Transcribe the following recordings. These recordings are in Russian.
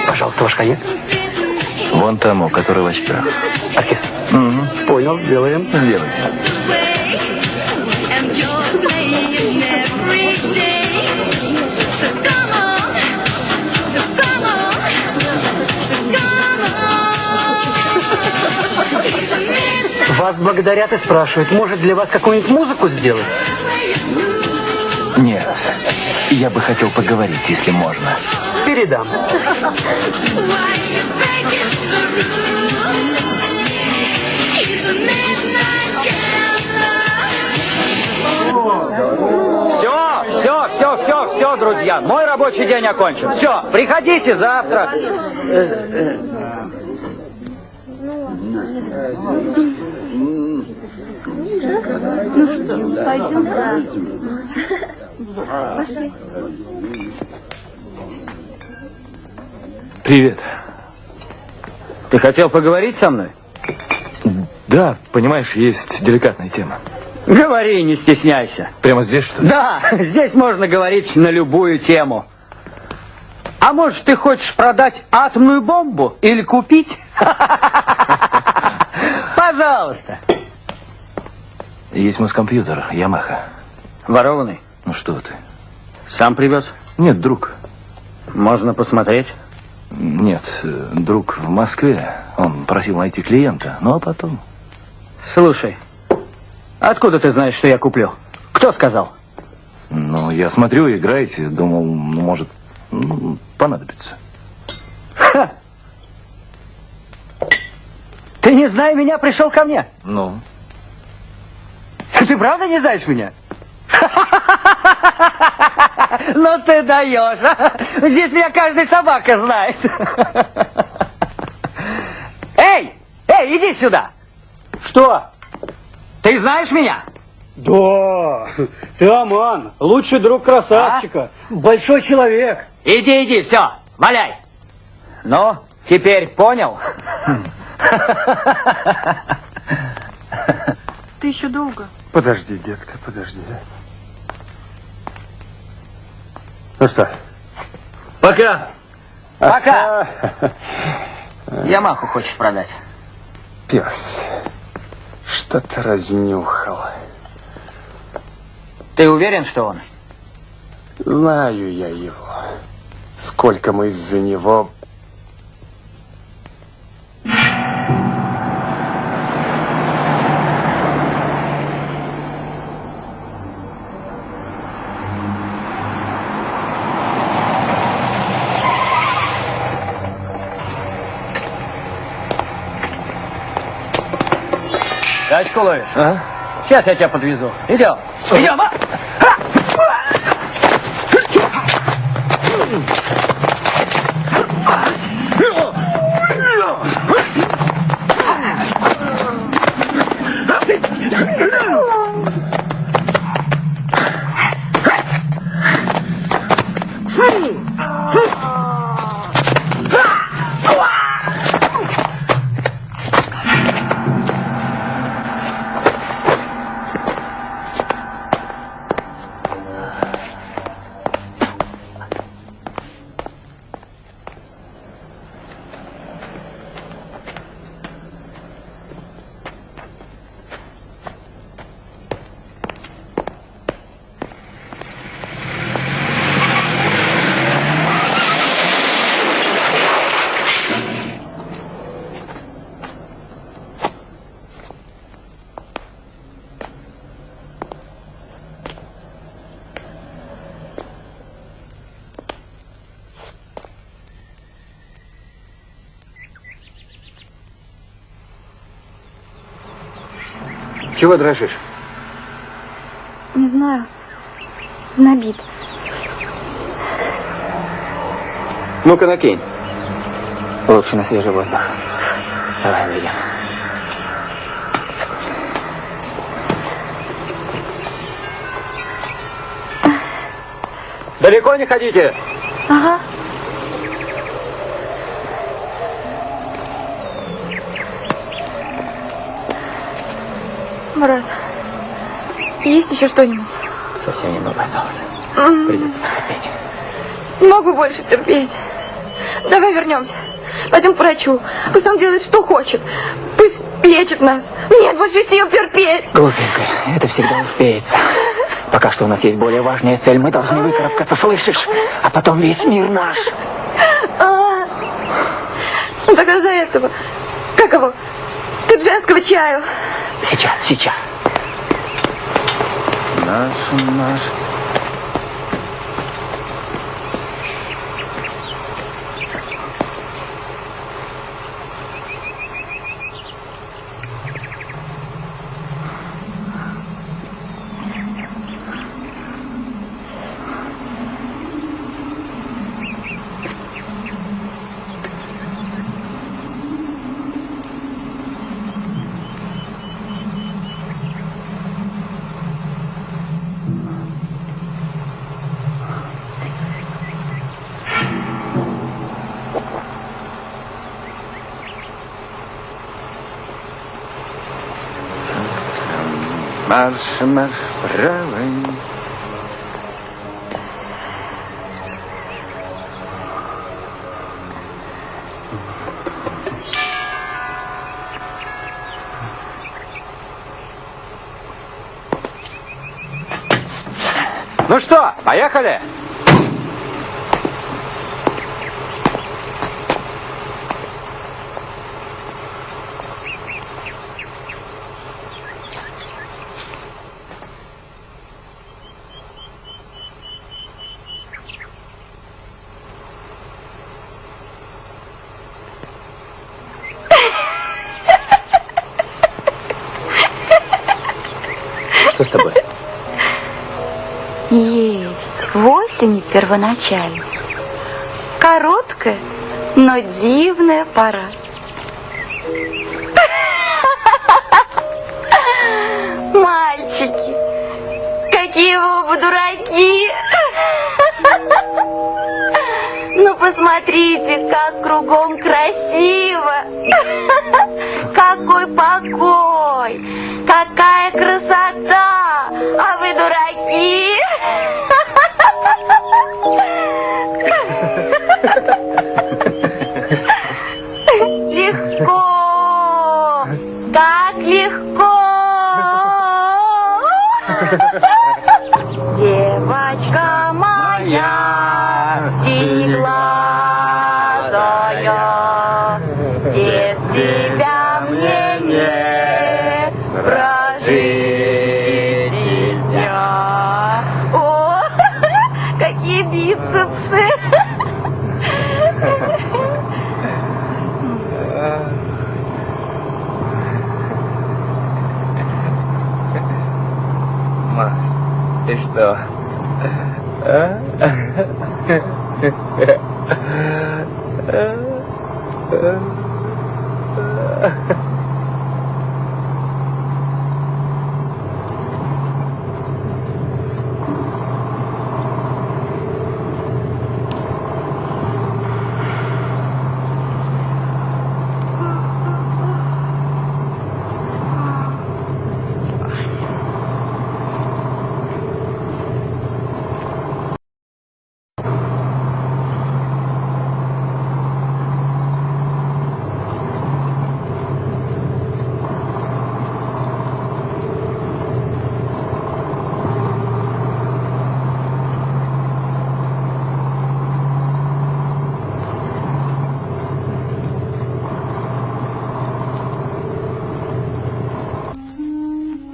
Пожалуйста, ваш конец. Вон тому, который в очках. Оркестр. Угу. Понял, сделаем. Сделай. Вас благодарят и спрашивают, может для вас какую-нибудь музыку сделать? Нет, я бы хотел поговорить, если можно. Передам. Все, друзья, мой рабочий день окончен. Все, приходите завтра. Ну что, пойдем? Пошли. Привет. Ты хотел поговорить со мной? Да, понимаешь, есть деликатная тема. Говори, не стесняйся. Прямо здесь, что ли? Да, здесь можно говорить на любую тему. А может, ты хочешь продать атомную бомбу или купить? Пожалуйста. Есть москомпьютер, Ямаха. Ворованный? Ну что ты? Сам привез? Нет, друг. Можно посмотреть? Нет, друг в Москве. Он просил найти клиента, ну а потом... Слушай, откуда ты знаешь, что я куплю? Кто сказал? Ну, я смотрю, играете, думал, ну, может, понадобится. Ха! Ты, не зная меня, пришел ко мне? Ну? Ты правда не знаешь меня? Ну ты даешь. Здесь меня каждая собака знает. Эй, иди сюда. Что? Ты знаешь меня? Да, ты Аман, лучший друг красавчика, большой человек. Иди, все, валяй. Ну, теперь понял? Ты еще долго? Подожди, детка, подожди. Ну что? Пока. Пока. Ямаху хочешь продать? Пес, что-то разнюхал. Ты уверен, что он? Знаю я его. Сколько мы из-за него... Тачку ловишь? А? Сейчас я тебя подвезу. Идем. Идем. Чего дрожишь? Не знаю. Знобит. Ну-ка, накинь. Лучше на свежий воздух. Давай выйдем. Далеко не ходите? Ага. Брат, Есть еще что-нибудь? Совсем немного осталось. Придется потерпеть. Не могу больше терпеть. Давай вернемся. Пойдем к врачу. Пусть он делает, что хочет. Пусть лечит нас. Нет больше сил терпеть. Глупенькая, это всегда успеется. Пока что у нас есть более важная цель. Мы должны выкарабкаться, слышишь? А потом весь мир наш. Ну тогда до этого. Как его? Каджанского чаю. Сейчас. Наш. Марш, правый. Ну что, поехали? Что с тобой? Есть в осени первоначальной. Короткая, но дивная пора. Мальчики, какие вы оба дураки! Ну посмотрите, как кругом красиво! Какой покой! Какая красота! А вы дураки! Легко! Так легко! Девочка моя синеглазая, без тебя мне не прожить дня. О, какие бицепсы! Ма, ты что?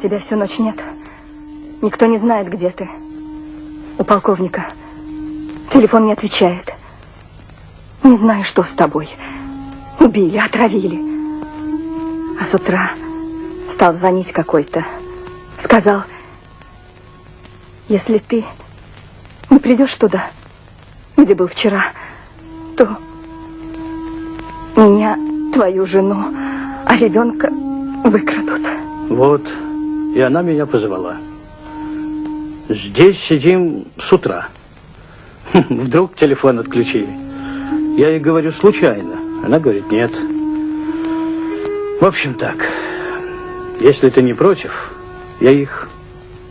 Тебя всю ночь нет. Никто не знает, где ты. У полковника. Телефон не отвечает. Не знаю, что с тобой. Убили, отравили. А с утра стал звонить какой-то. Сказал, если ты не придешь туда, где был вчера, то меня, твою жену, а ребенка выкрадут. Вот, и она меня позвала. Здесь сидим с утра. Вдруг телефон отключили. Я ей говорю, случайно. Она говорит, нет. В общем так, если ты не против, я их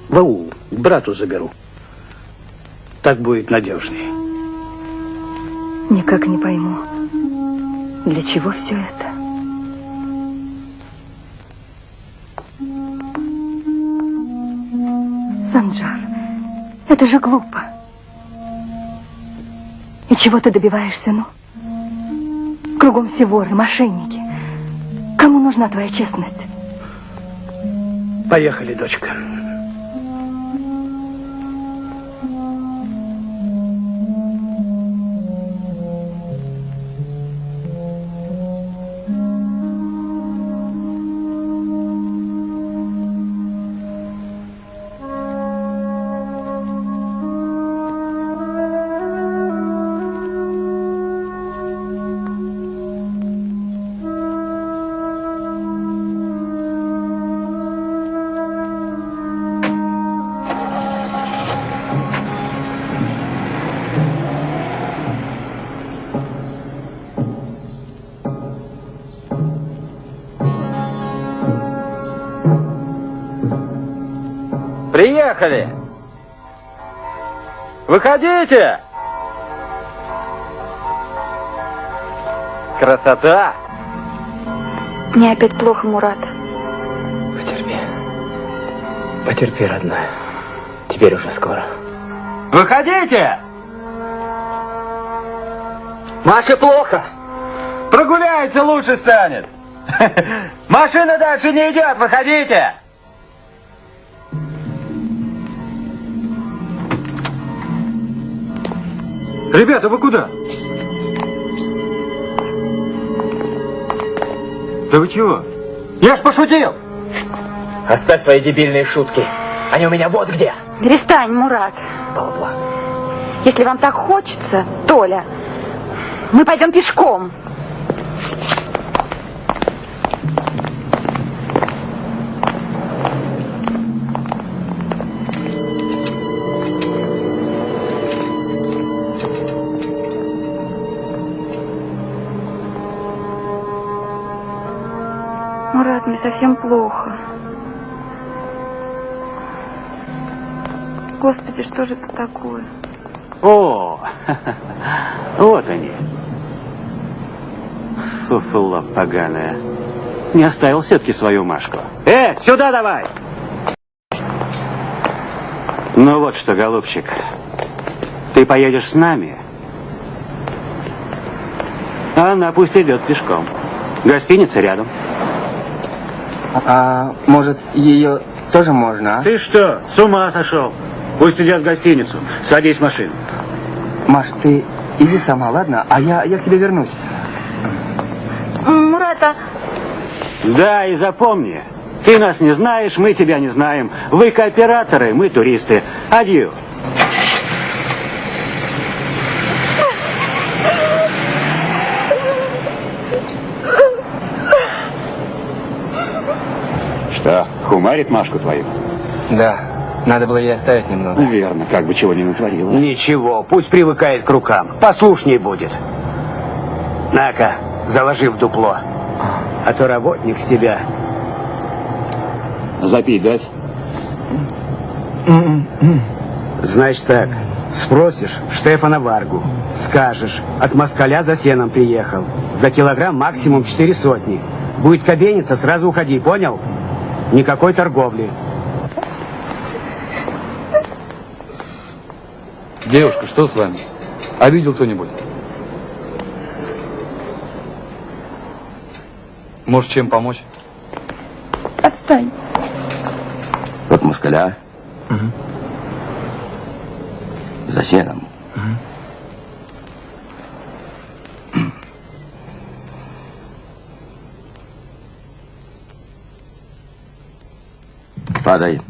в аул, к брату заберу. Так будет надежнее. Никак не пойму, для чего все это. Санджар, это же глупо. И чего ты добиваешься, ну? Кругом все воры, мошенники. Кому нужна твоя честность? Поехали, дочка. Приехали! Выходите! Красота! Мне опять плохо, Мурат. Потерпи. Потерпи, родная. Теперь уже скоро. Выходите! Маше плохо. Прогуляется, лучше станет. Машина дальше не идет, выходите! Ребята, вы куда? Да вы чего? Я ж пошутил! Оставь свои дебильные шутки. Они у меня вот где. Перестань, Мурат. Балабла. Если вам так хочется, Толя, мы пойдем пешком. Мурат, мне совсем плохо. Господи, что же это такое? О, вот они. Фуфло поганая. Не оставил все-таки свою Машку. Сюда давай! Ну вот что, голубчик. Ты поедешь с нами, а она пусть идет пешком. Гостиница рядом. А может, ее тоже можно, а? Ты что, с ума сошел? Пусть идет в гостиницу. Садись в машину. Маш, ты иди сама, ладно? А я к тебе вернусь. Мурата, Да, и запомни, ты нас не знаешь, мы тебя не знаем. Вы кооператоры, мы туристы. Адью. Что, хумарит Машку твою? Да, надо было ей оставить немного. Верно, как бы чего ни натворила. Ничего, пусть привыкает к рукам. Послушней будет. На-ка, заложи в дупло. А то работник с тебя. Запить дать? Значит так, спросишь Штефана Варгу, скажешь, от москаля за сеном приехал. За килограмм максимум 4 сотни. Будет кабеница, сразу уходи, понял? Никакой торговли. Девушка, что с вами? Обидел кто-нибудь? Может, чем помочь? отстань. От москаля. За сеном. Падай.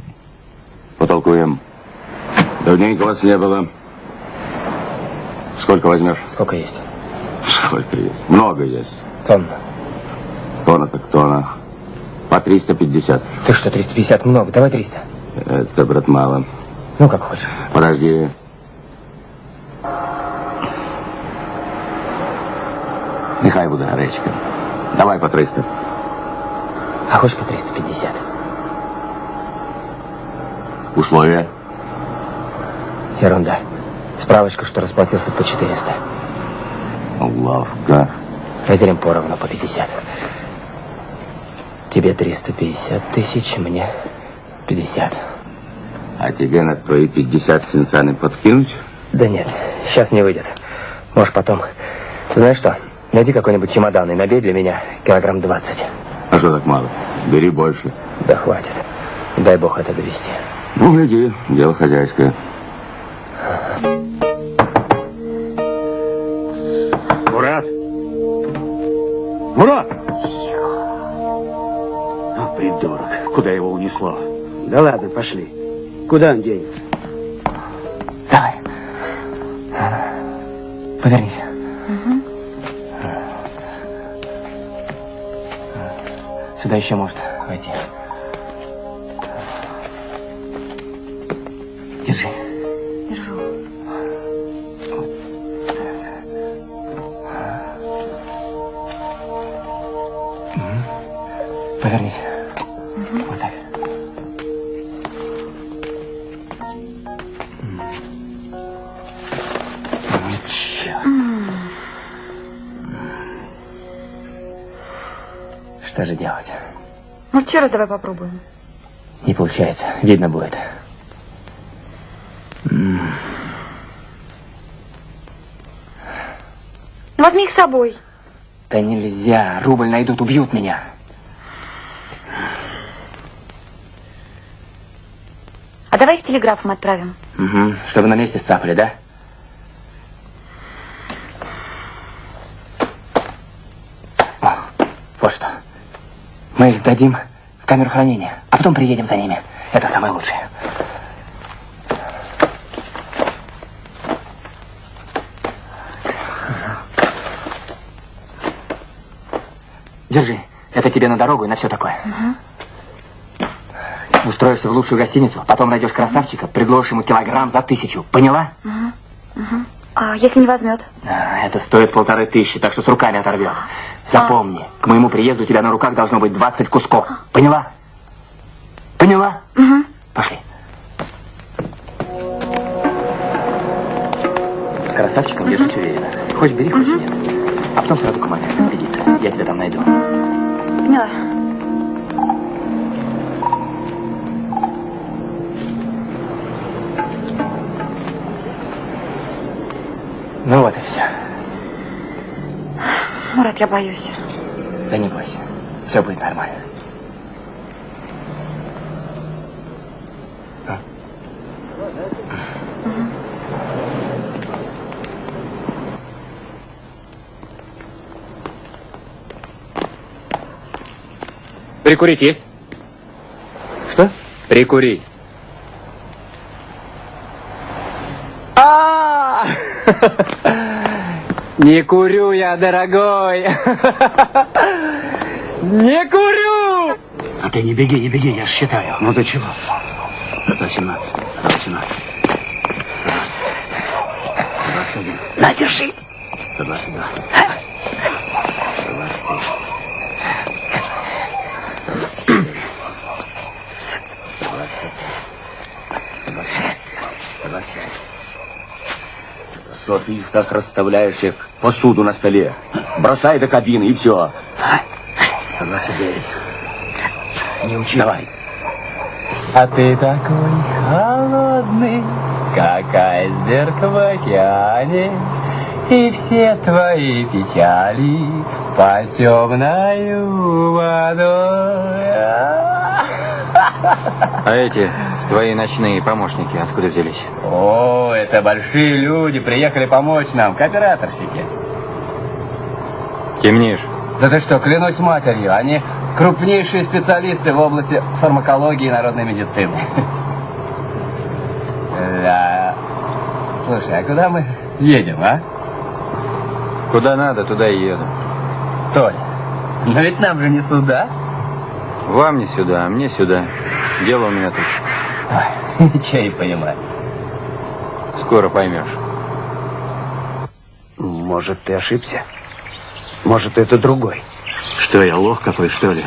Потолкуем. Давненько вас не было. Сколько возьмешь? Сколько есть? Сколько есть? Много есть. Тонна. Тонна так тонна. По 350. Ты что, 350 много? Давай 300. Это, брат, мало. Ну, как хочешь. Подожди. Нехай буде гречка. Давай по 300. А хочешь по 350? Условия? Ерунда. Справочка, что расплатился по 400. Лавка. Разделим поровну по 50. Тебе 350 тысяч, мне 50. А тебе на твои 50 синсаны подкинуть? Да нет, сейчас не выйдет. Может, потом. Знаешь что? Найди какой-нибудь чемодан и набей для меня килограмм 20. А что так мало? Бери больше. Да хватит. Дай бог это довести. Ну, гляди, дело хозяйское. Мурат! Мурат! А, придурок, куда его унесло? Да ладно, пошли. Куда он денется? Давай. Повернись. Сюда еще может войти. Держи. Держу. Повернись. Вот так. Ничего. Что же делать? Может, еще раз давай попробуем? Не получается. Видно будет. Возьми их с собой. Да нельзя. Рубль найдут, убьют меня. А давай их телеграфом отправим. Угу. Чтобы на месте сцапали, да? О, вот что. Мы их сдадим в камеру хранения, а потом приедем за ними. Это самое лучшее. Держи. Это тебе на дорогу и на все такое. Устроишься в лучшую гостиницу, потом найдешь красавчика, предложишь ему килограмм за 1000. Поняла? А если не возьмет? Это стоит 1500, так что с руками оторвет. Запомни, к моему приезду у тебя на руках должно быть 20 кусков. Поняла? Поняла? Пошли. С красавчиком держись уверенно. Хочешь бери, хочешь нет. А потом сразу к маме экспедиция. Я тебя там найду. Поняла. Ну вот и все. Мурат, я боюсь. Да не бойся. Все будет нормально. Прикурить есть? Что? Прикурить. Не курю я, дорогой. Не курю! А ты не беги, я считаю. Ну ты чего? 18, 18, 21. На, держи. 22. 23. 24. 20. 26. 27. Что ты их так расставляешь, как посуду на столе? Бросай до кабины, и все. 29. Не учи. Давай. А ты такой холодный, как айсберг в океане, и все твои печали под темною водой. А эти твои ночные помощники откуда взялись? О, это большие люди, приехали помочь нам, кооператорщики. Темнишь. Да ты что, клянусь матерью, они крупнейшие специалисты в области фармакологии и народной медицины. Да. Слушай, а куда мы едем, а? Куда надо, туда и еду. Толя, но ведь нам же не сюда. Вам не сюда, а мне сюда. Дело у меня тут. Ой, ничего не понимаю. Скоро поймешь. Может, ты ошибся? Может, это другой? Что я, лох какой, что ли?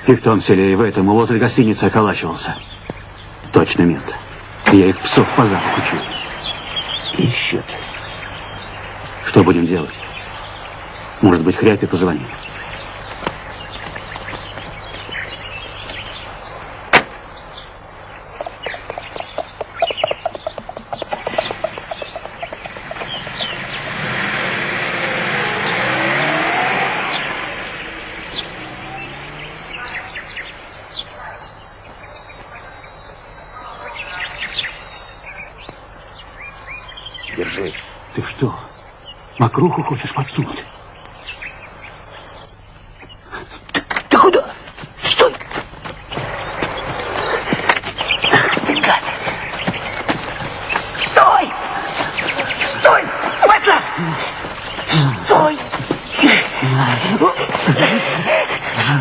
И в том селе, и в этом, и возле гостиницы околачивался. Точно мент. Я их псов по запаху чую. Ищут. Что будем делать? Может быть, Хряпе позвонит. Держи. Ты что, мокруху хочешь подсунуть? Ты куда? Стой! Ты гад! Стой! Стой! Ватла! Стой!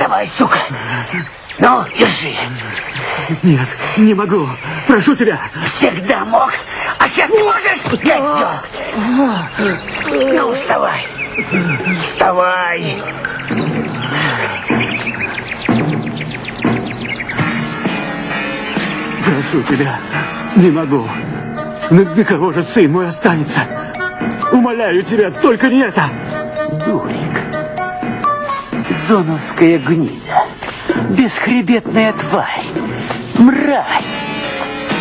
Давай, сука! Ну, держи! Нет, не могу. Прошу тебя. Всегда мог, а сейчас не можешь, козел! Ну, вставай! Вставай! Прошу тебя. Не могу. На кого же сын мой останется? Умоляю тебя, только не это. Дурик. Зоновская гнида. Бесхребетная тварь. Мразь.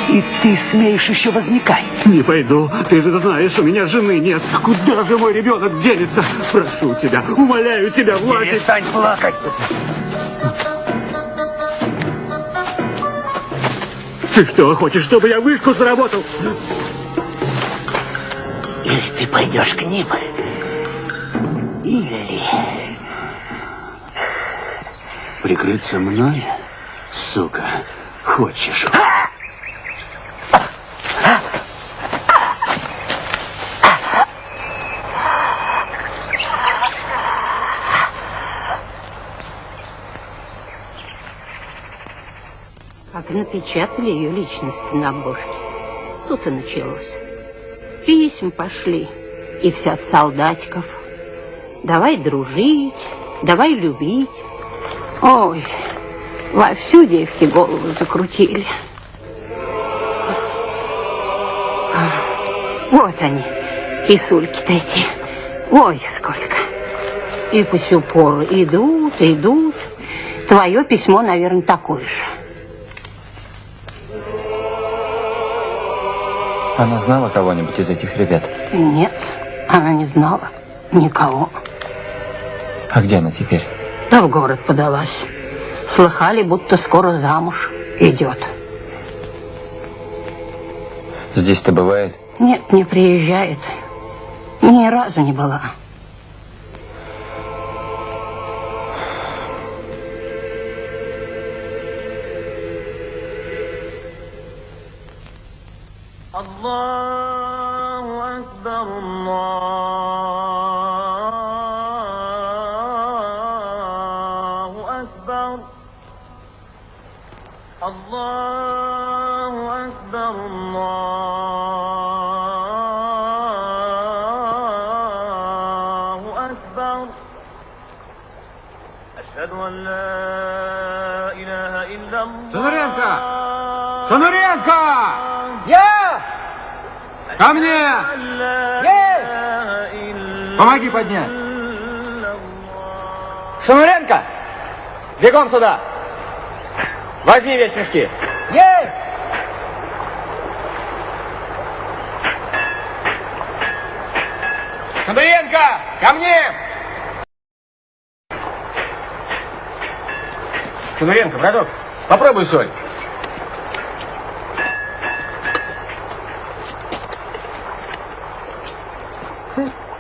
И ты смеешь еще возникать? Не пойду. Ты же знаешь, у меня жены нет. Куда же мой ребенок денется? Прошу тебя, умоляю тебя, Владик. Перестань плакать! Ты что, хочешь, чтобы я вышку заработал? Или ты пойдешь к ним, или... Прикрыться мной, сука, хочешь? Как напечатали ее личность на обложке. Тут и началось. Письма пошли. И все от солдатиков. Давай дружить, давай любить. Ой, вовсю девки голову закрутили. Вот они, писульки-то эти. Ой, сколько. И по сю пору идут, идут. Твое письмо, наверное, такое же. Она знала кого-нибудь из этих ребят? Нет, она не знала никого. А где она теперь? Да в город подалась. Слыхали, будто скоро замуж идет. Здесь-то бывает? Нет, не приезжает. Ни разу не была. Аллаху Акбар, Аллаху Акбар. Аллаху Акбар, Аллаху Акбар. Ашхаду ан ла илаха илlallah. Сонаренко! Сонаренко! Ко мне! Есть! Помоги поднять! Шануренко! Бегом сюда! Возьми весь мешки! Есть! Шануренко! Ко мне! Шануренко, браток, попробуй соль.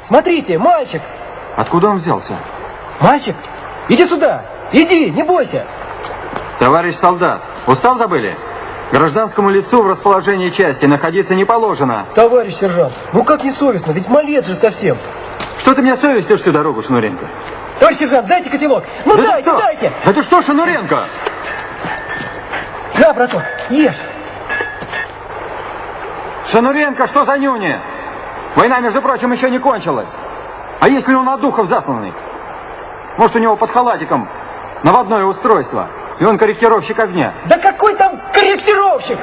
Смотрите, мальчик! Откуда он взялся? Мальчик, иди сюда! Иди, не бойся! Товарищ солдат, устав забыли? Гражданскому лицу в расположении части находиться не положено. Товарищ сержант, ну как несовестно, ведь малец же совсем. Что ты меня совестишь всю дорогу, Шнуренко? Товарищ сержант, дайте котелок! Ну да дайте, дайте! Да ты что, Шнуренко? Да, браток, ешь! Шнуренко, что за нюни? Война, между прочим, еще не кончилась. А если он от духов засланный? Может, у него под халатиком наводное устройство, и он корректировщик огня? Да какой там корректировщик?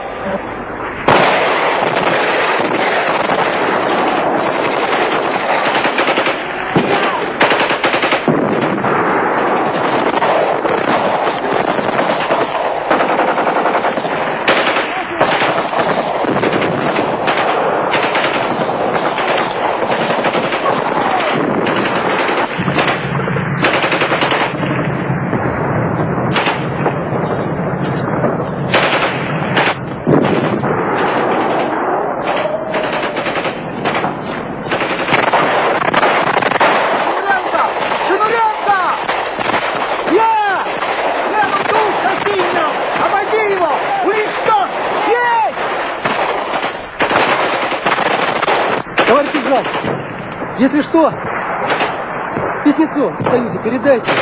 Товарищ сержант, если что, письмецо в Союзе передайте.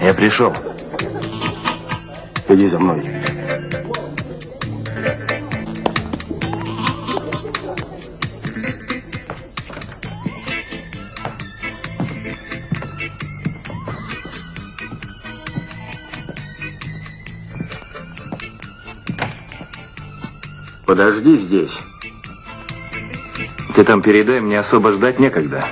Я пришел. Иди за мной. Подожди здесь. Ты там передай, мне особо ждать некогда.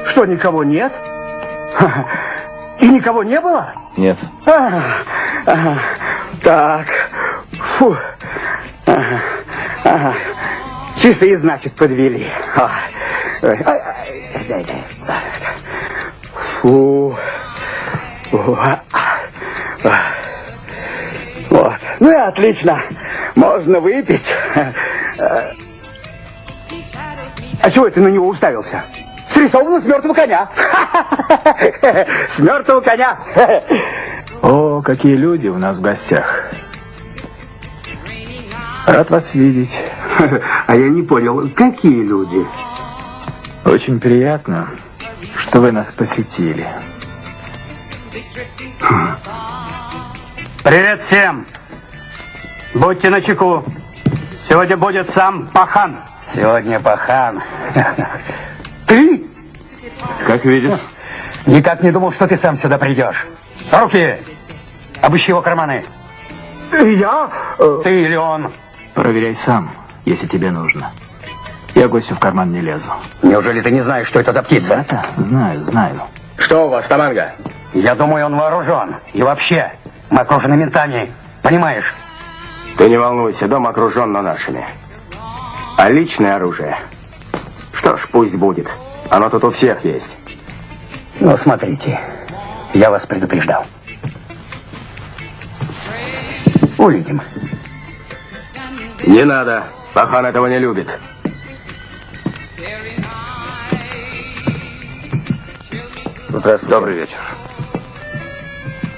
Что, никого нет? И никого не было? Нет. Так. Фу. Часы, значит, подвели. Фу. Вот. Ну и отлично. Можно выпить. А чего ты на него уставился? Срисовано с мертвого коня. С мертвого коня. О, какие люди у нас в гостях. Рад вас видеть. А я не понял, какие люди? Очень приятно, что вы нас посетили. Привет всем. Будьте начеку. Сегодня будет сам Пахан. Сегодня Пахан. Ты? Как видишь. Никак не думал, что ты сам сюда придешь. Руки! Обыщи его карманы. Я? Ты или он? Проверяй сам, если тебе нужно. Я гостю в карман не лезу. Неужели ты не знаешь, что это за птица? Это? Знаю, знаю. Что у вас, Таманга? Я думаю, он вооружен. И вообще, мы окружены ментами. Понимаешь? Ты не волнуйся, дом окружен, но нашими. А личное оружие? Что ж, пусть будет. Оно тут у всех есть. Ну, смотрите. Я вас предупреждал. Увидим. Не надо. Пахан этого не любит. Здравствуйте. Добрый вечер.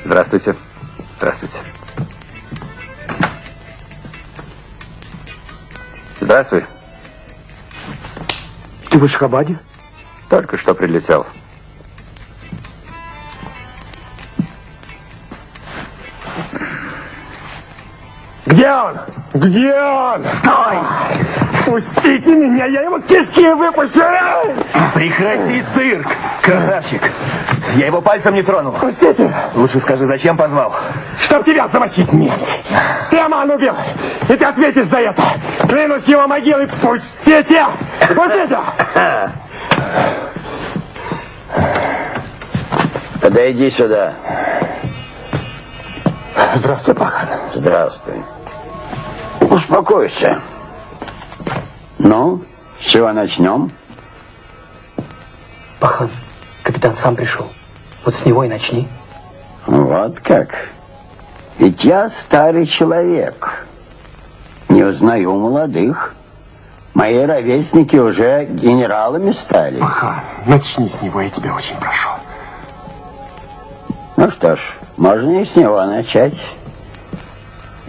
Здравствуйте. Здравствуйте. Здравствуй. Ты в Ашхабаде? Только что прилетел. Где он? Где он? Стой! Пустите меня, я ему кишки выпущу! Прекрати цирк, красавчик. Я его пальцем не тронул. Пустите! Лучше скажи, зачем позвал? Чтоб тебя замочить, нет. Ты Аман убил, и ты ответишь за это. Клянусь его могилой, пустите! Пустите! Подойди сюда. Здравствуй, Пахан. Здравствуй. Успокойся. Ну, с чего начнем? Пахан, капитан сам пришел. Вот с него и начни. Вот как. Ведь я старый человек. Не узнаю молодых. Мои ровесники уже генералами стали. Пахан, начни с него, я тебя очень прошу. Ну что ж, можно и с него начать.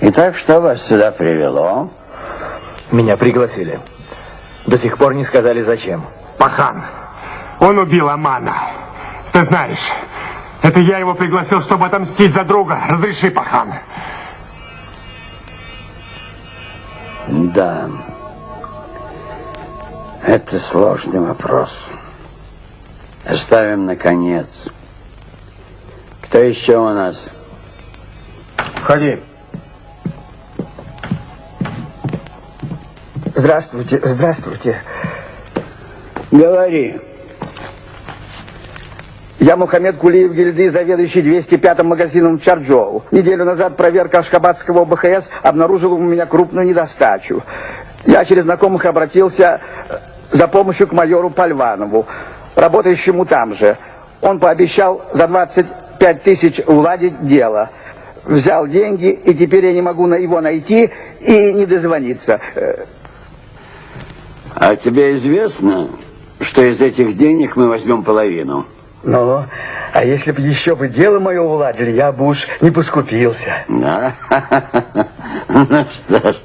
Итак, что вас сюда привело? Меня пригласили. До сих пор не сказали, зачем. Пахан, он убил Амана. Ты знаешь, это я его пригласил, чтобы отомстить за друга. Разреши, Пахан. Да. Это сложный вопрос. Оставим наконец. Кто еще у нас? Входи. Здравствуйте, здравствуйте. Говори. Я Мухаммед Кулиев гильдии, заведующий 205-м магазином в Чарджоу. Неделю назад проверка ашхабадского ОБХС обнаружила у меня крупную недостачу. Я через знакомых обратился за помощью к майору Пальванову, работающему там же. Он пообещал за 25 тысяч уладить дело. Взял деньги, и теперь я не могу его найти и не дозвониться. А тебе известно, что из этих денег мы возьмем половину? Ну, а если бы еще бы дело мое уладили, я бы уж не поскупился. Да? Ну что ж,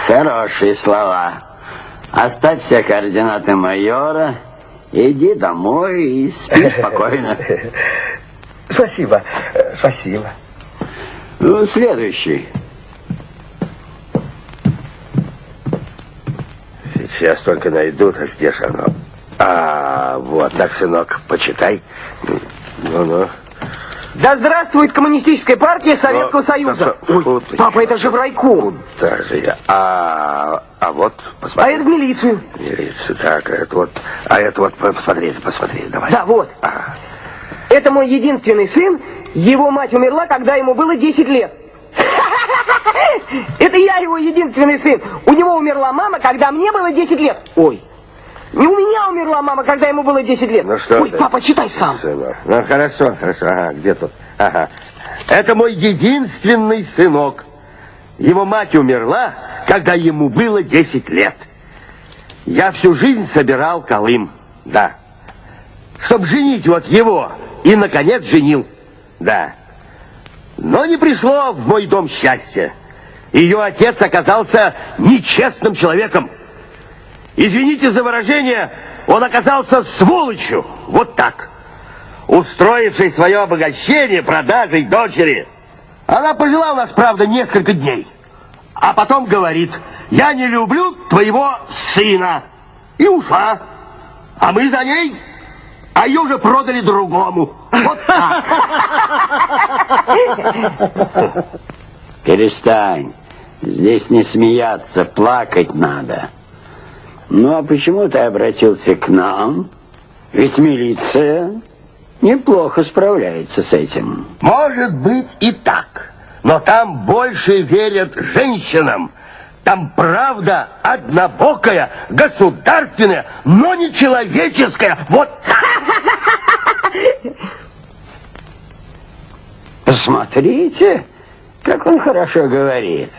хорошие слова. Оставь все координаты майора, иди домой и спи спокойно. Спасибо, спасибо. Ну, следующий. Сейчас только найдут, а где же оно? А, вот, так, сынок, почитай. Ну-ну. Да здравствует коммунистическая партия Советского Союза. Ой, папа, это же в райком. Даже я. А вот, посмотри. А это в милицию. Милицию, так, это вот, посмотри, давай. Да, вот. Это мой единственный сын. Его мать умерла, когда ему было 10 лет. Это я его единственный сын. У него умерла мама, когда мне было 10 лет. Ой. Не у меня умерла мама, когда ему было 10 лет. Ну что ой, ты, папа, читай сам. Сынок. Ну, хорошо. Ага, где тут? Ага. Это мой единственный сынок. Его мать умерла, когда ему было 10 лет. Я всю жизнь собирал Колым. Да. Чтоб женить вот его. И, наконец, женил. Да. Но не пришло в мой дом счастья. Ее отец оказался нечестным человеком. Извините за выражение, он оказался сволочью. Вот так. Устроивший свое обогащение продажей дочери. Она пожила у нас, правда, несколько дней. А потом говорит: я не люблю твоего сына. И ушла. А мы за ней а ее уже продали другому. Вот так. Перестань. Здесь не смеяться, плакать надо. Ну, а почему ты обратился к нам? Ведь милиция неплохо справляется с этим. Может быть и так. Но там больше верят женщинам. Там правда однобокая, государственная, но не человеческая. Вот Посмотрите, как он хорошо говорит.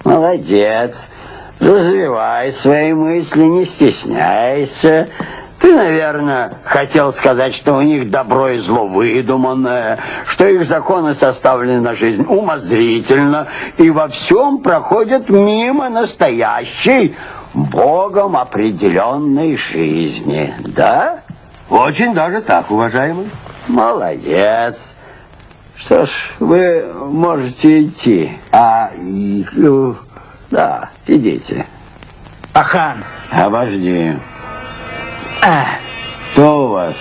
Молодец. Развивай свои мысли, не стесняйся. Ты, наверное, хотел сказать, что у них добро и зло выдуманное, что их законы составлены на жизнь умозрительно и во всем проходят мимо настоящей, Богом определенной жизни. Да? очень даже так, уважаемый. Молодец. Что ж, вы можете идти. Да, идите. Пахан. Обожди. Кто у вас,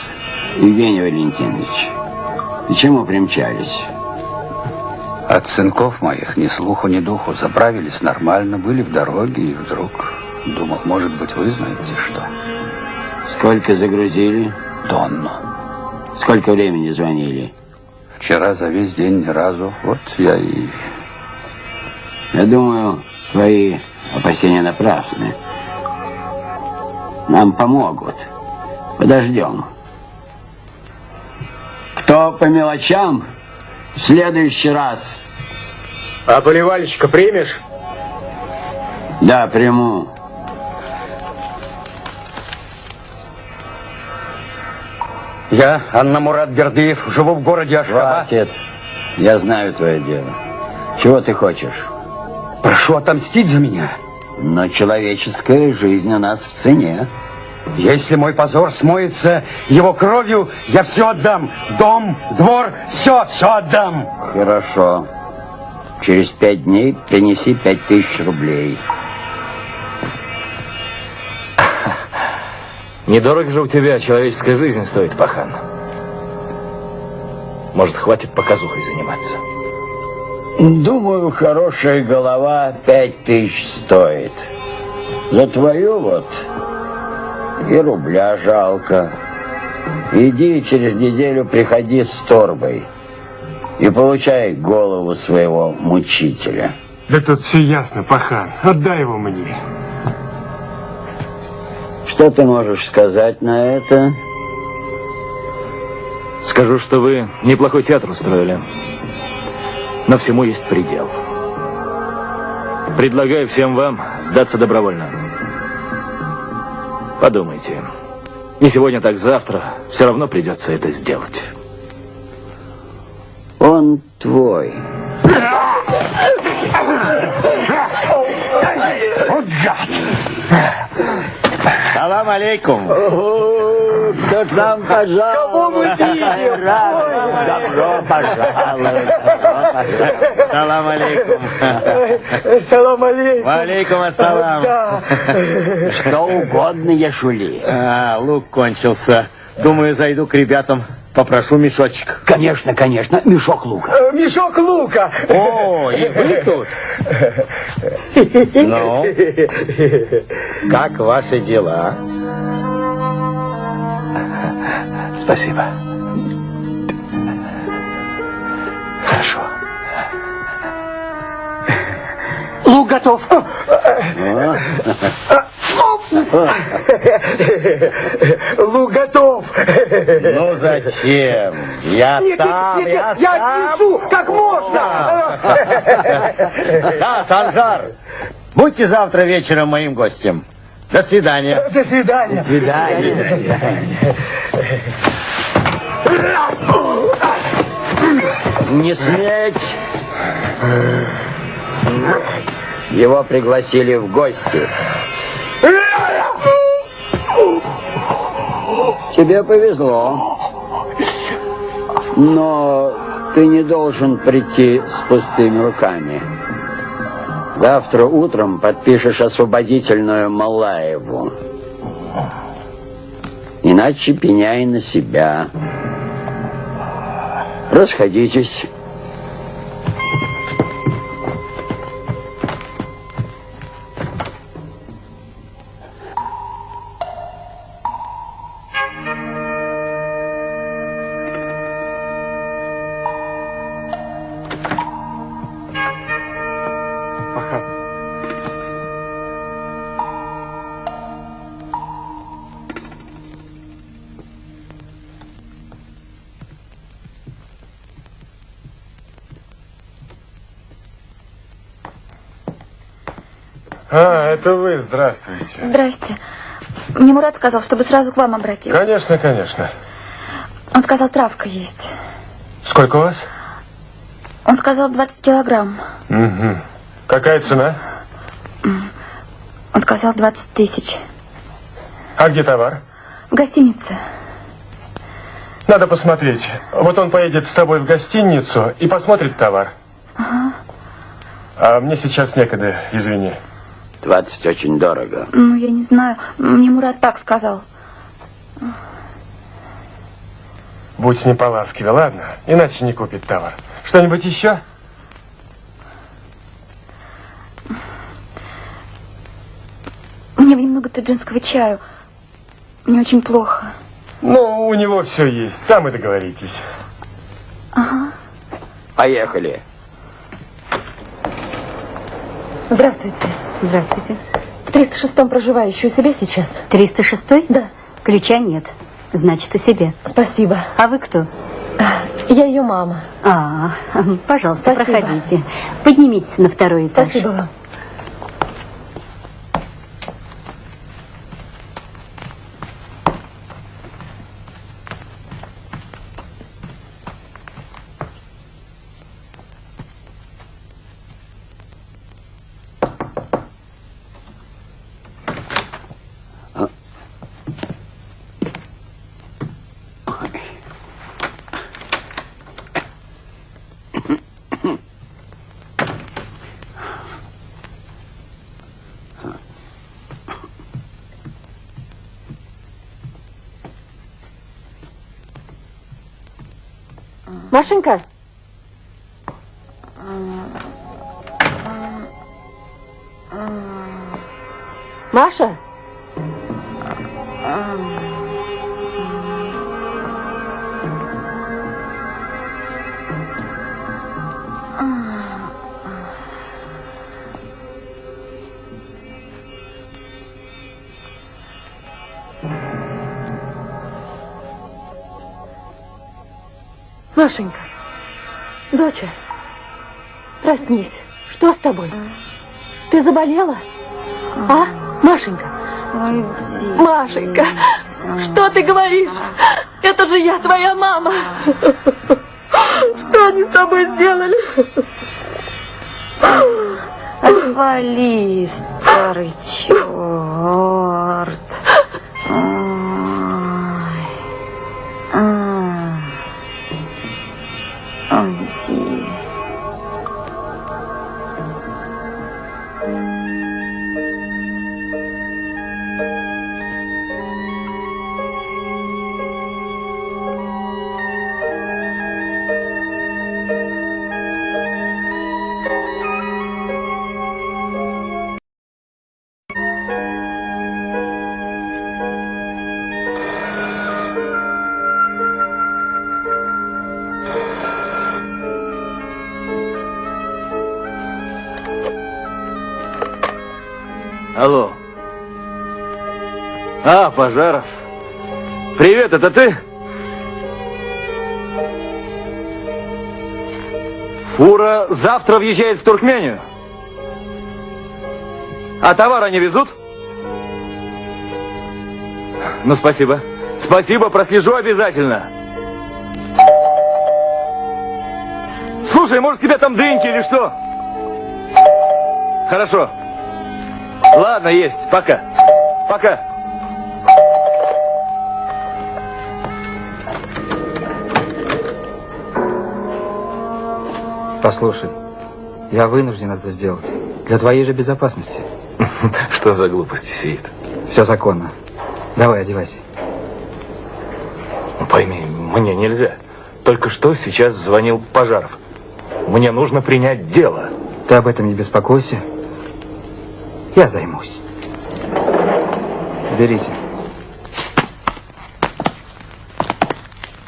Евгений Валентинович? И чему примчались? От сынков моих ни слуху, ни духу. Заправились нормально, были в дороге, и вдруг думал, может быть, вы знаете что. Сколько загрузили? Тонну. Сколько времени звонили? Вчера за весь день ни разу. Вот я и... Я думаю, твои опасения напрасны. Нам помогут. Подождем. Кто по мелочам, в следующий раз. А поливальщика примешь? Да, приму. Я, Анна Мурат Бердыев, живу в городе Ашхабад. Хватит. Я знаю твое дело. Чего ты хочешь? Прошу отомстить за меня. Но человеческая жизнь у нас в цене. Если мой позор смоется его кровью, я все отдам. Дом, двор, все отдам. Хорошо. Через 5 дней принеси 5000 рублей. Недорого же у тебя человеческая жизнь стоит, Пахан. Может, хватит показухой заниматься? Думаю, хорошая голова 5000 стоит. За твою вот и рубля жалко. Иди через неделю приходи с торбой и получай голову своего мучителя. Да тут все ясно, Пахан. Отдай его мне. Что ты можешь сказать на это? Скажу, что вы неплохой театр устроили. Но всему есть предел. Предлагаю всем вам сдаться добровольно. Подумайте. Не сегодня, так завтра. Все равно придется это сделать. Он твой. Вот гад! Салам алейкум. Кто к нам пожаловал? Кого мы видим? Добро пожаловать. Салам алейкум. Салам алейкум. Валейкум ассалам. Да. Что угодно, Яшули. Лук кончился. Думаю, зайду к ребятам, попрошу мешочек. Конечно, конечно, мешок лука. Мешок лука. О, и вы тут? Ну, как ваши дела? Спасибо. Хорошо. Лук готов. Лук готов. Ну зачем? Я сам. Я отнесу, как можно. Да, Санжар, будьте завтра вечером моим гостем. До свидания. До свидания. До свидания. Не сметь. Его пригласили в гости. Тебе повезло. Но ты не должен прийти с пустыми руками. Завтра утром подпишешь освободительную Малаеву. иначе пеняй на себя. Расходитесь. А, это вы, здравствуйте. Здрасте. Мне Мурат сказал, чтобы сразу к вам обратиться. Конечно, конечно. Он сказал, травка есть. Сколько у вас? Он сказал 20 килограмм. Угу. Какая цена? Он сказал 20 тысяч. А где товар? В гостинице. Надо посмотреть. Вот он поедет с тобой в гостиницу и посмотрит товар. Ага. А мне сейчас некогда, извини. 20 очень дорого. Ну, я не знаю. Мне Мурат так сказал. Будь с ним поласкивее, ладно? Иначе не купит товар. Что-нибудь еще? Мне немного таджинского чаю. Мне очень плохо. Ну, у него все есть. Там и договоритесь. Ага. Поехали. Здравствуйте. Здравствуйте. В 306-м проживающий у себя сейчас? 306-й? Да. Ключа нет. Значит, у себя. Спасибо. А вы кто? Я ее мама. Пожалуйста, Спасибо. проходите. Поднимитесь на второй этаж. Спасибо вам. Машенька? Маша? Машенька, доча, проснись. Что с тобой? Ты заболела? А, Машенька? Машенька, что ты говоришь? Это же я, твоя мама. Что они с тобой сделали? Отвали, старый черт. Уйди. Алло. А, Пожаров. Привет, это ты? Фура завтра въезжает в Туркмению. А товар они везут? Ну, спасибо. Спасибо, прослежу обязательно. Слушай, может, тебе там дыньки или что? Хорошо. Ладно, есть. Пока. Пока. Послушай, я вынужден это сделать. Для твоей же безопасности. Что за глупости, Сеид? Все законно. Давай, одевайся. Мне нельзя. Только что сейчас звонил Пожаров. Мне нужно принять дело. Ты об этом не беспокойся. Я займусь. Берите.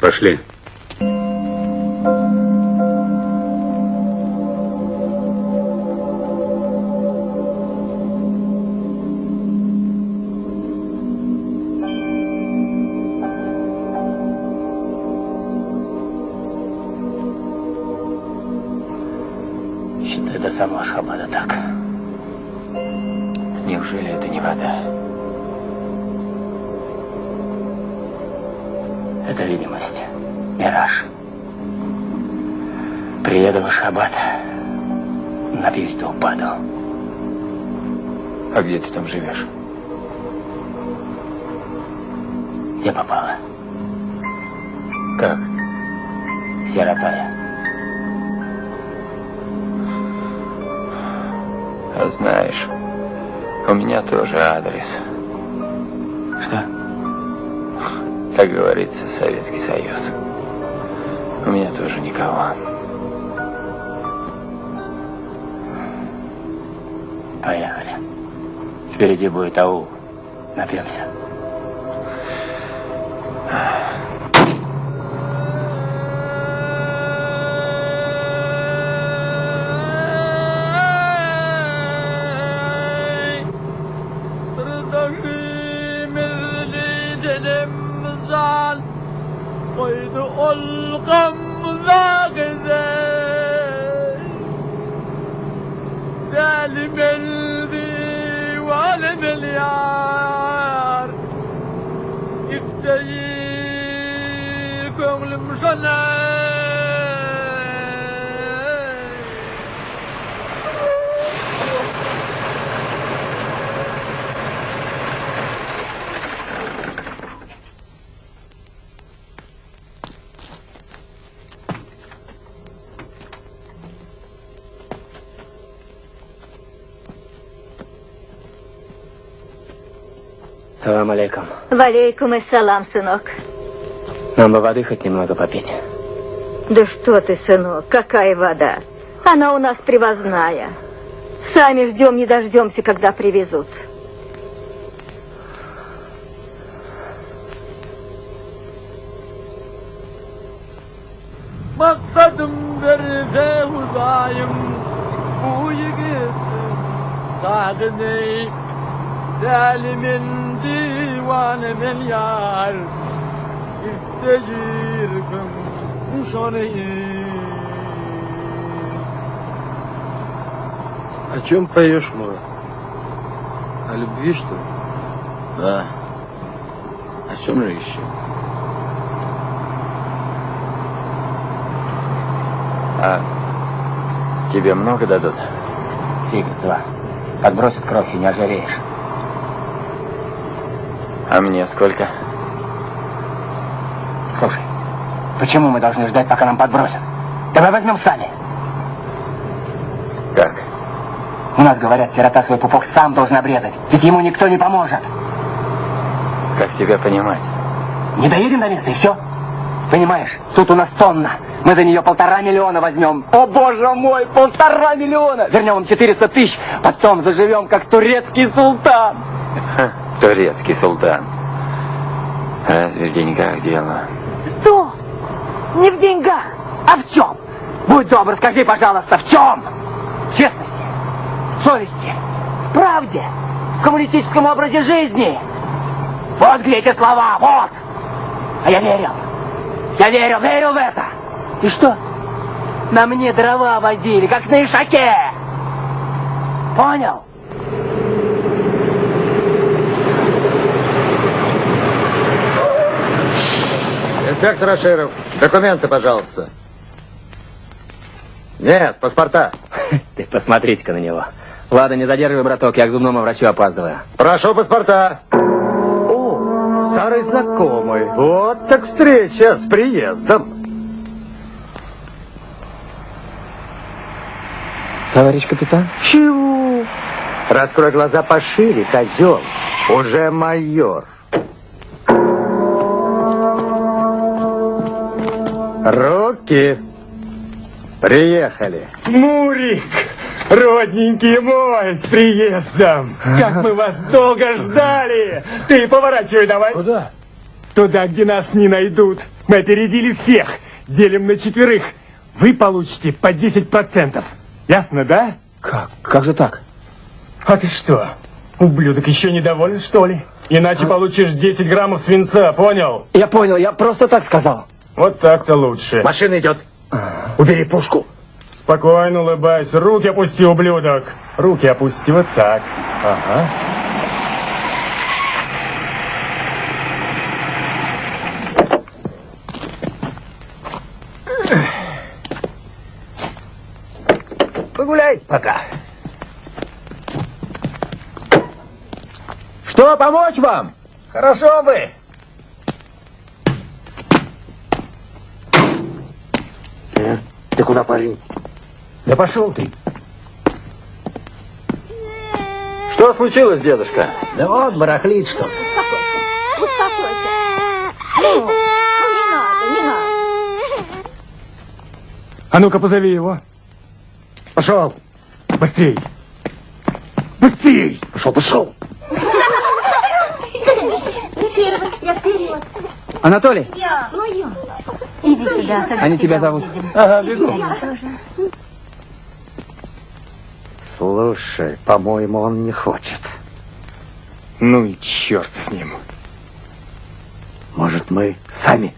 Пошли. Считай, до самого Ашхабада так. Неужели это не вода? Это видимость. Мираж. Приеду в Ашхабад, напьюсь до упаду. А где ты там живешь? Где попала? Как? Сирота я. А знаешь, у меня тоже адрес. Что? Как говорится, Советский Союз. У меня тоже никого. Поехали. Впереди будет аул. Напьемся. Салам алейкум. Валейкум ассалам, сынок. Нам бы воды хоть немного попить. Да что ты, сынок, какая вода? Она у нас привозная. Сами ждем, не дождемся, когда привезут. Maksadım derde uzayım bu yiğit sağını zalimin divanımın yar isteyirdim şoneyi. О чем поешь, Мурат? О любви, что ли? Да. О чем же еще? А тебе много дадут? Фиг с два. Подбросят кровь и не ожиреешь. А мне сколько? Слушай, почему мы должны ждать, пока нам подбросят? Давай возьмем сами. Как? У нас говорят, сирота свой пупок сам должен обрезать, ведь ему никто не поможет. Как тебя понимать? Не доедем до места и все. Понимаешь, тут у нас тонна. Мы за нее 1,5 миллиона возьмем. О, боже мой, 1,5 миллиона! Вернем им 400 тысяч, потом заживем, как турецкий султан. Турецкий султан. Разве в деньгах дело? Что? Не в деньгах, а в чем? Будь добр, скажи, пожалуйста, в чем? В честности, в совести, в правде, в коммунистическом образе жизни. Вот где эти слова, вот. А я верил. Я верил в это. И что? На мне дрова возили, как на ишаке. Понял? Инспектор Аширов, документы, пожалуйста. Нет, паспорта. Ты посмотрите-ка на него. Ладно, не задерживай, браток, я к зубному врачу опаздываю. Прошу паспорта. О, старый знакомый. Вот так встреча с приездом. Товарищ капитан? Чего? Раскрой глаза пошире, козел. Уже майор. Руки. Приехали. Мурик, родненький мой, с приездом. Как мы вас долго ждали. Ты поворачивай давай. Куда? Туда, где нас не найдут. Мы опередили всех. Делим на 4. Вы получите по 10%. Ясно, да? Как? Как же так? А ты что, ублюдок, еще недоволен, что ли? Иначе получишь 10 граммов свинца, понял? Я понял, я просто так сказал. Вот так-то лучше. Машина идет. Убери пушку. Спокойно улыбайся. Руки опусти, ублюдок. Руки опусти, вот так. Ага. Погуляй пока. Что, помочь вам? Хорошо бы. Ты куда, парень? Да пошел ты. Что случилось, дедушка? Да вот, барахлит что-то. Успокойся. Ну, не надо, не надо. А ну-ка, позови его. Пошел. Быстрей. Быстрей. Пошел. Анатолий, Иди сюда. они тебя зовут. Ага, бегу. Слушай, по-моему, он не хочет. Ну и черт с ним. Может, мы сами?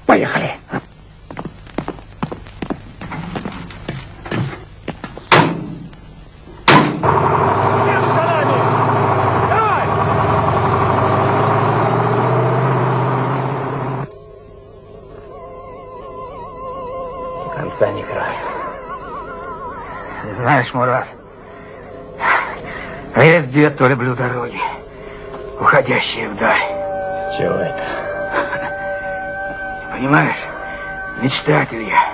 Поехали. Конца не края. Знаешь, Мурат, а я с детства люблю дороги, уходящие вдаль. С чего это? Понимаешь, мечтатель я.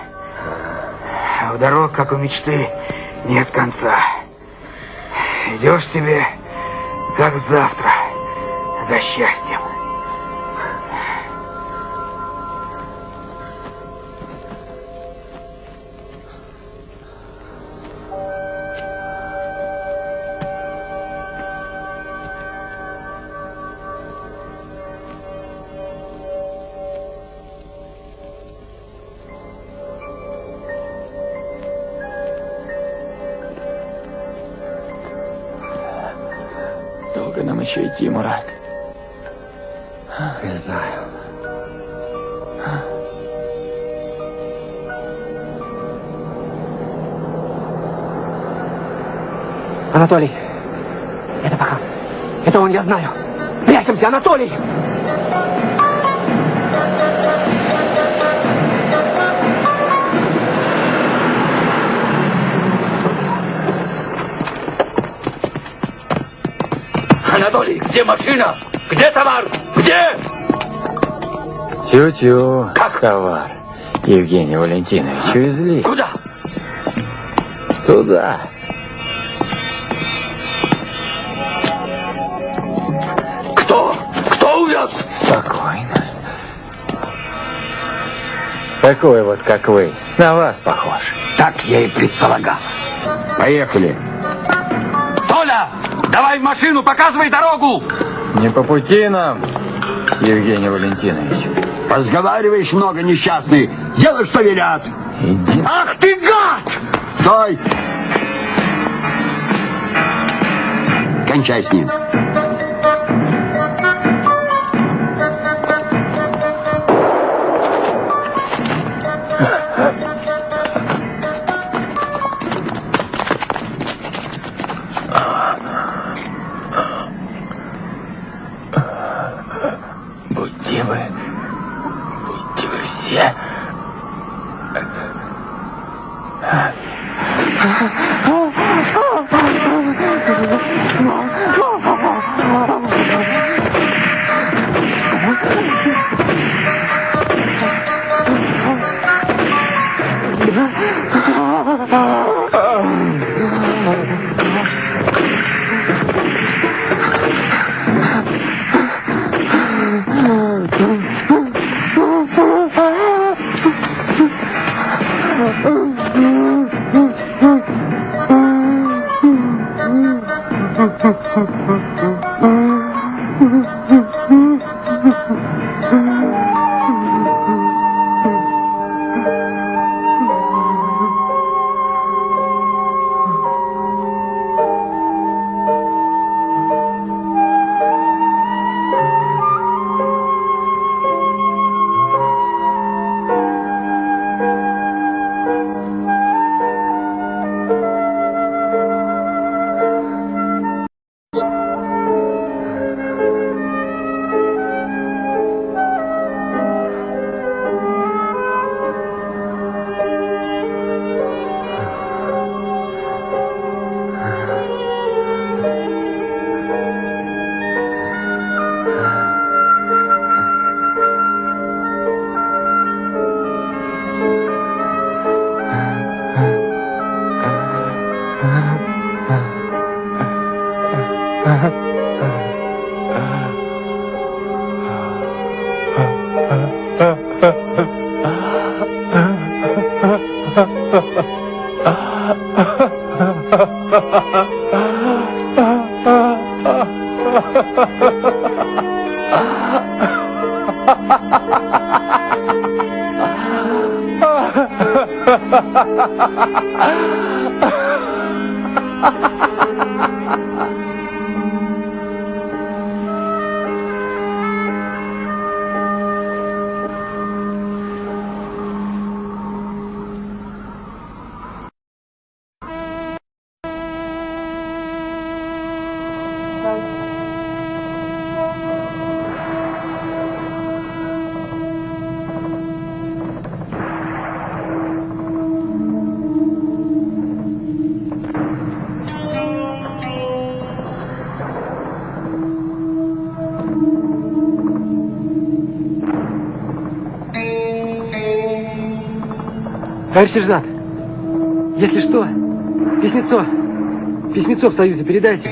А у дорог, как у мечты, нет конца. Идешь себе, как завтра, за счастьем. Долго нам еще идти, Мурат? Не знаю. Анатолий, это пока. Это он, я знаю. Прячемся, Анатолий! Анатолий, где машина? Где товар? Где? Тю-тю, как товар. Евгений Валентинович увезли. Куда? Туда. Кто увез? Спокойно. Такой вот, как вы. На вас похож. Так я и предполагал. Поехали. Толя, давай в машину, показывай дорогу! Не по пути нам, Евгений Валентинович. Разговариваешь много, несчастный. Делай, что велят. Иди. Ах ты гад! Стой! Кончай с ним. Будьте вы все. Товарищ сержант, если что, письмецо в Союзе передайте.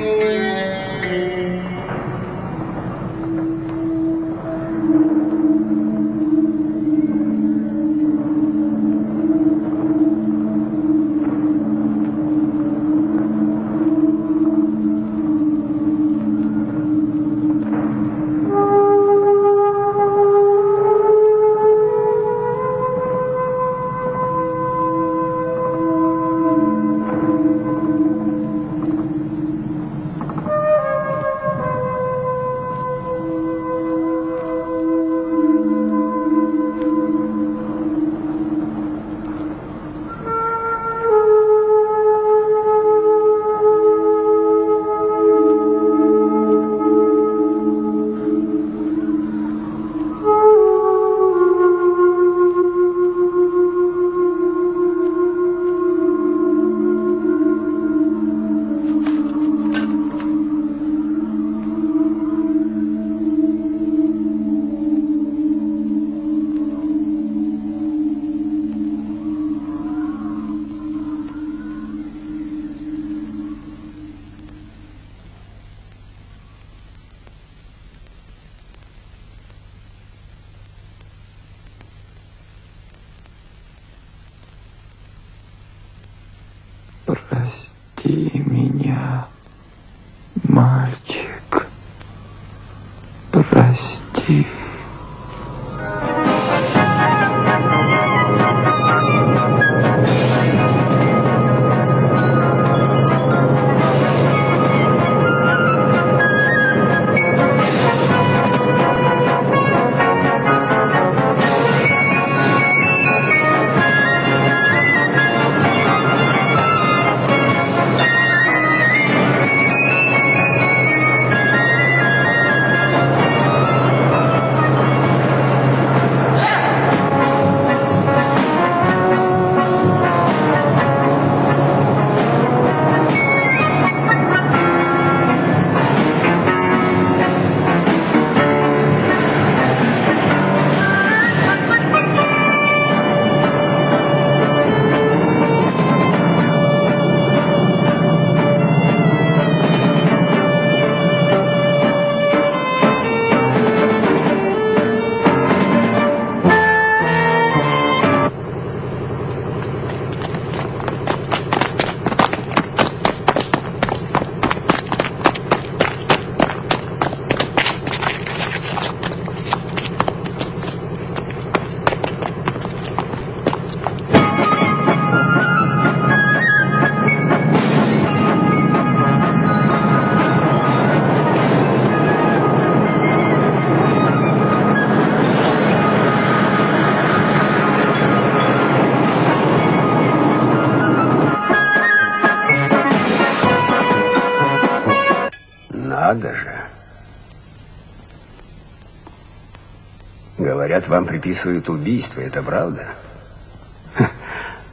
говорят, вам приписывают убийство, это правда?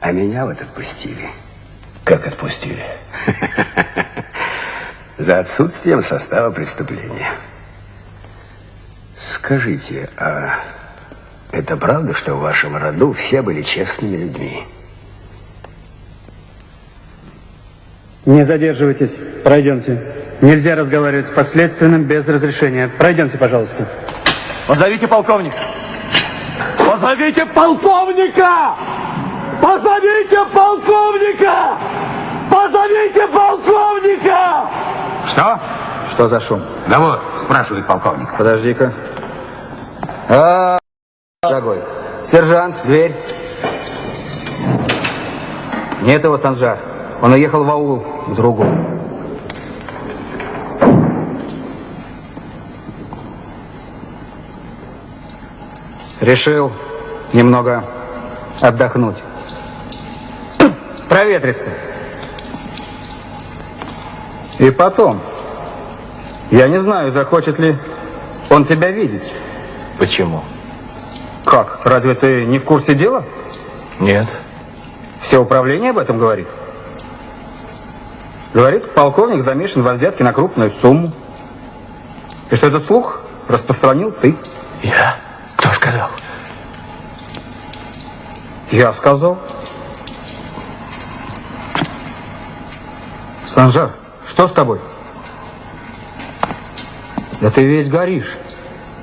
А меня вот отпустили. Как отпустили? За отсутствием состава преступления. Скажите, а это правда, что в вашем роду все были честными людьми? Не задерживайтесь, пройдемте. Нельзя разговаривать с подследственным без разрешения. Пройдемте, пожалуйста. Позовите полковника! Позовите полковника! Позовите полковника! Позовите полковника! Что? Что за шум? Да вот, спрашивает полковник. Подожди-ка. Дорогой. Сержант, дверь. Нет его, Санжар. Он уехал в аул к другу. Решил немного отдохнуть. Проветриться. И потом, я не знаю, захочет ли он тебя видеть. Почему? Как? Разве ты не в курсе дела? Нет. Все управление об этом говорит? Говорит, полковник замешан во взятке на крупную сумму. И что этот слух распространил ты. Я? Кто сказал? Я сказал. Санжар, что с тобой? Да ты весь горишь.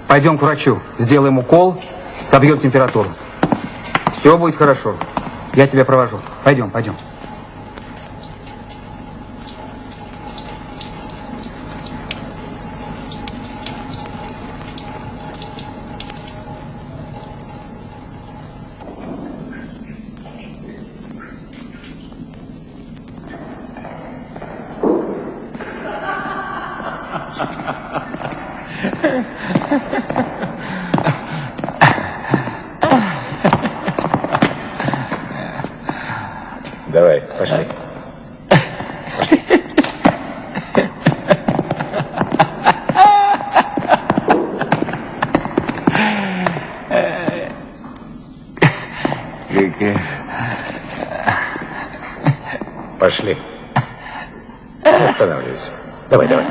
Пойдем к врачу, сделаем укол, собьем температуру. Все будет хорошо. Я тебя провожу. Пойдем, пойдем. Давай, пошли. Пошли. Не останавливайся. Давай, давай.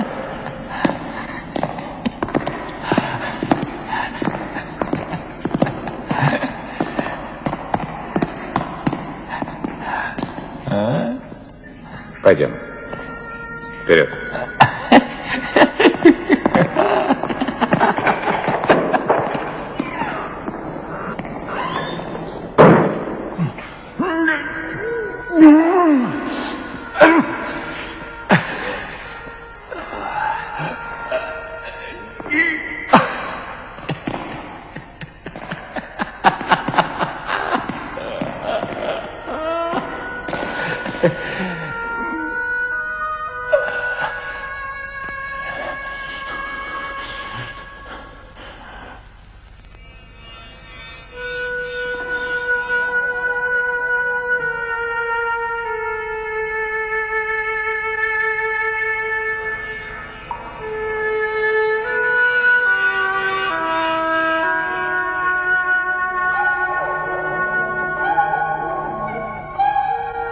Пойдем. Вперед.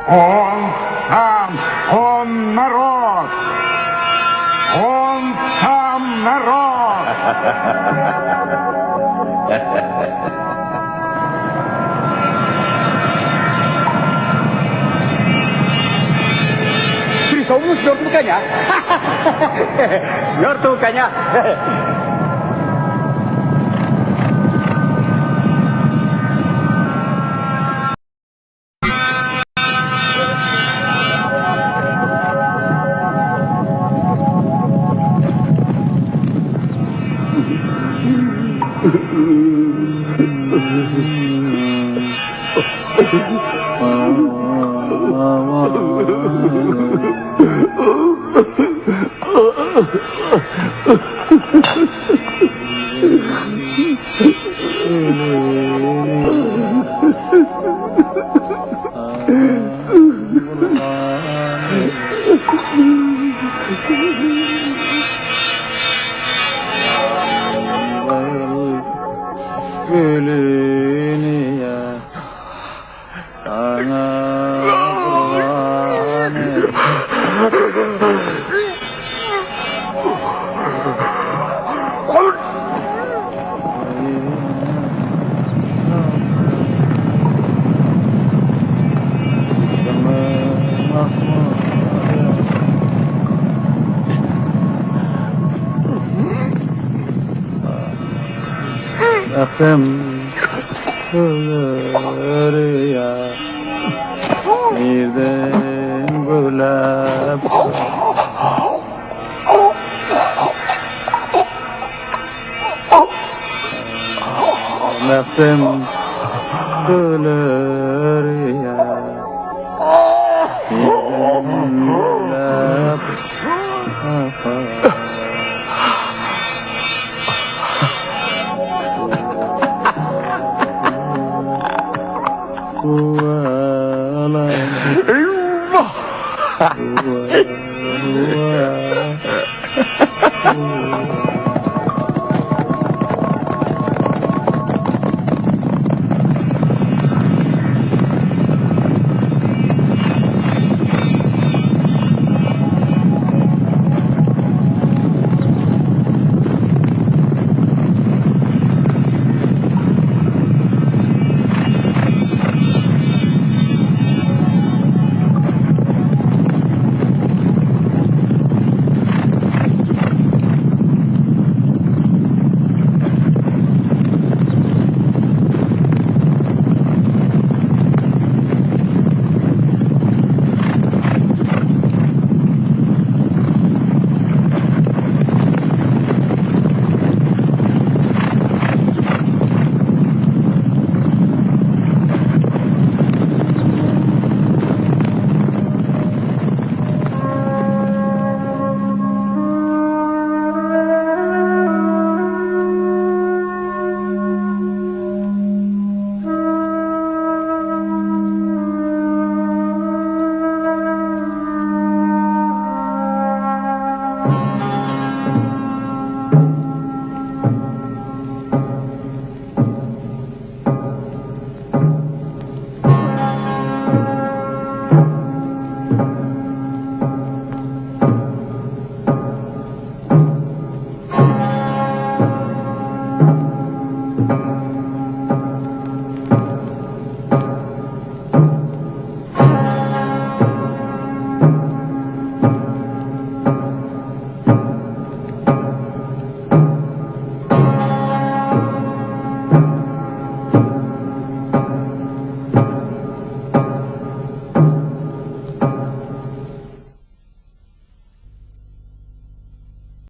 Он сам, он народ! Он сам народ! Пришел с мертвого коня. С мертвого коня. Baktım Hülya Birden gülüp Baktım Hülya Birden gülüp